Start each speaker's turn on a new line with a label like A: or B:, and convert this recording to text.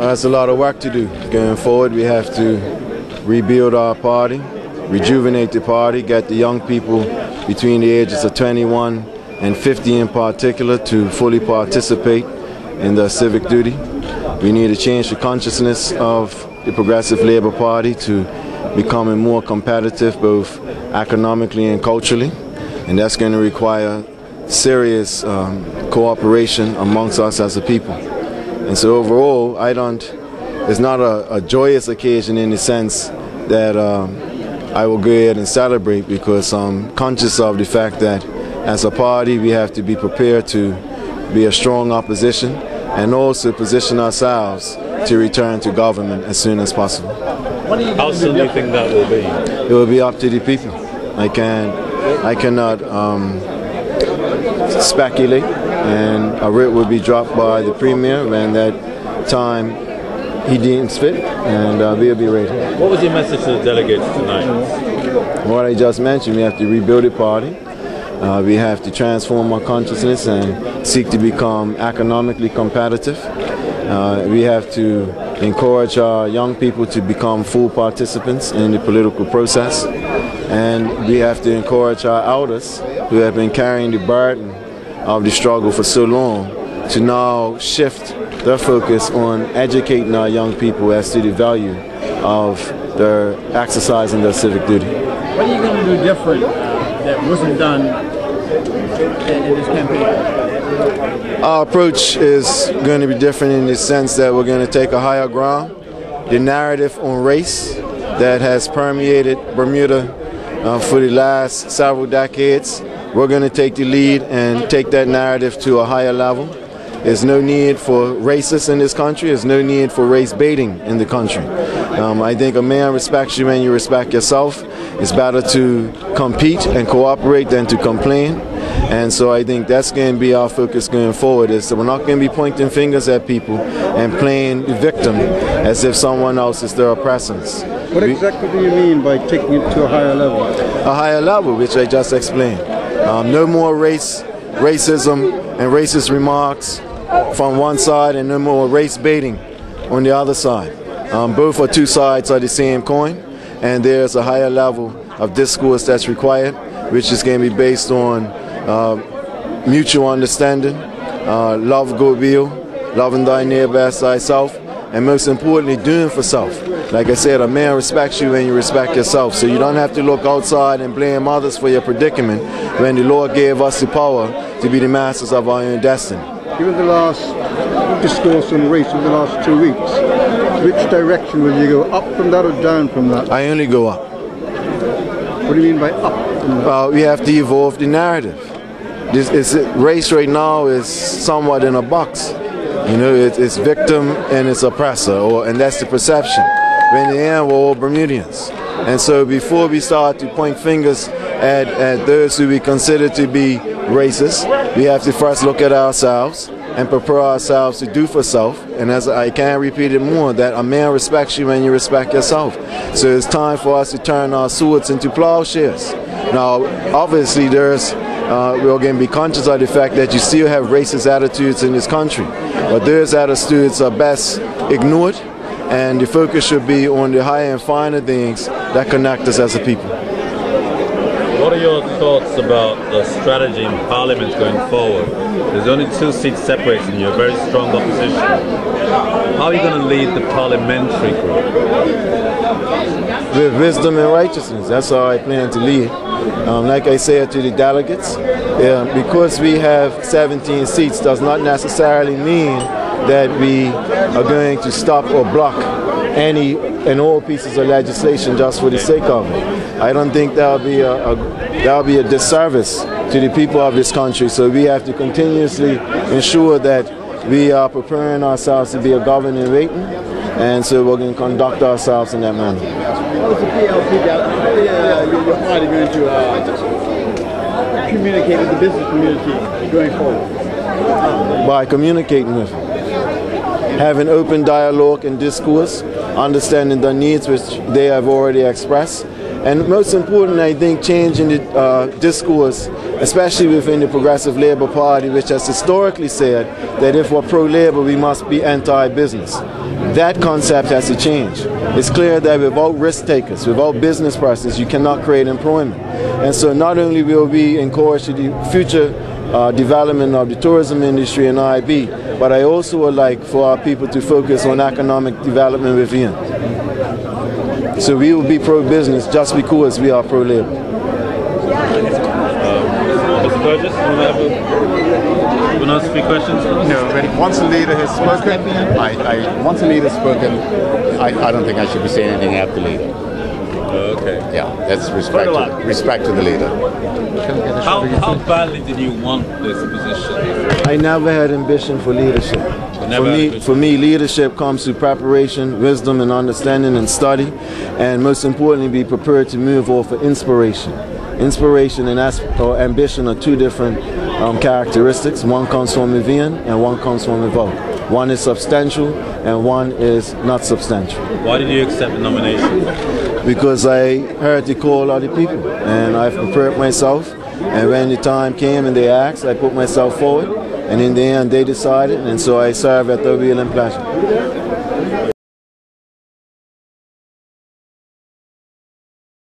A: has a lot of work to do. Going forward, we have to rebuild our party, rejuvenate the party, get the young people between the ages of 21 and 50 in particular to fully participate in their civic duty. We need to change the consciousness of the Progressive Labour Party to becoming more competitive both economically and culturally, and that's going to require serious cooperation amongst us as a people. And so overall, it's not a joyous occasion in the sense that I will go ahead and celebrate, because I'm conscious of the fact that as a party we have to be prepared to be a strong opposition and also position ourselves to return to government as soon as possible.
B: How soon do you think that will be?
A: It will be up to the people. I cannot speculate, and a writ will be dropped by the Premier when that time he deems fit, and we'll be ready.
B: What was your message to the delegates tonight?
A: What I just mentioned, we have to rebuild the party. We have to transform our consciousness and seek to become economically competitive. We have to encourage our young people to become full participants in the political process. And we have to encourage our elders who have been carrying the burden of the struggle for so long to now shift their focus on educating our young people as to the value of their exercising their civic duty.
C: What are you going to do different that wasn't done in this campaign?
A: Our approach is going to be different in the sense that we're going to take a higher ground. The narrative on race that has permeated Bermuda for the last several decades, we're going to take the lead and take that narrative to a higher level. There's no need for racists in this country. There's no need for race baiting in the country. I think a man respects you when you respect yourself. It's better to compete and cooperate than to complain. And so I think that's going to be our focus going forward, is that we're not going to be pointing fingers at people and playing the victim as if someone else is their oppressors.
D: What exactly do you mean by taking it to a higher level?
A: A higher level, which I just explained. No more racism and racist remarks from one side, and no more race baiting on the other side. Both are two sides of the same coin, and there's a higher level of discourse that's required, which is going to be based on mutual understanding, love, goodwill, loving thy neighbor as thyself, and most importantly, doing for self. Like I said, a man respects you when you respect yourself, so you don't have to look outside and blame others for your predicament when the Lord gave us the power to be the masters of our own destiny.
D: Given the last discourse on race over the last 2 weeks, which direction will you go, up from that or down from that?
A: I only go up.
D: What do you mean by up?
A: We have to evolve the narrative. Race right now is somewhat in a box. You know, it's victim and it's oppressor, and that's the perception. When in the end, we're all Bermudians. And so before we start to point fingers at those who we consider to be racist, we have to first look at ourselves and prepare ourselves to do for self. And as I can't repeat it more, that a man respects you when you respect yourself. So it's time for us to turn our swords into plowshares. Now, obviously, we're going to be conscious of the fact that you still have racist attitudes in this country. But those attitudes are best ignored, and the focus should be on the higher and finer things that connect us as a people.
B: What are your thoughts about the strategy in Parliament going forward? There's only 2 seats separating you, a very strong opposition. How are you going to lead the parliamentary group?
A: With wisdom and righteousness. That's how I plan to lead. Like I said to the delegates, because we have 17 seats does not necessarily mean that we are going to stop or block any and all pieces of legislation just for the sake of it. I don't think that will be a disservice to the people of this country. So we have to continuously ensure that we are preparing ourselves to be a governing waiting, and so we're going to conduct ourselves in that manner.
C: How is the PLP, your party going to communicate with the business community going forward?
A: By communicating with them, having open dialogue and discourse, understanding the needs which they have already expressed, and most important, I think, changing the discourse especially within the Progressive Labour Party, which has historically said that if we're pro-labor, we must be anti-business. That concept has to change. It's clear that without risk takers, without business persons, you cannot create employment. And so not only will we encourage the future development of the tourism industry in IB, but I also would like for our people to focus on economic development within. So we will be pro-business just because we are pro-labor.
B: Mr. Burgess, you want to ask 3 questions?
E: No, when once a leader has spoken, I don't think I should be saying anything after the leader.
B: Okay.
E: Yeah, that's respect to the leader.
B: How badly did you want this position?
A: I never had ambition for leadership. For me, leadership comes through preparation, wisdom, and understanding and study, and most importantly, be prepared to move off of inspiration. Inspiration and ambition are 2 different characteristics. One comes from within and one comes from without. One is substantial and one is not substantial.
B: Why did you accept the nomination?
A: Because I heard the call of the people and I've prepared myself, and when the time came and they asked, I put myself forward, and in the end they decided, and so I serve at their will and pleasure.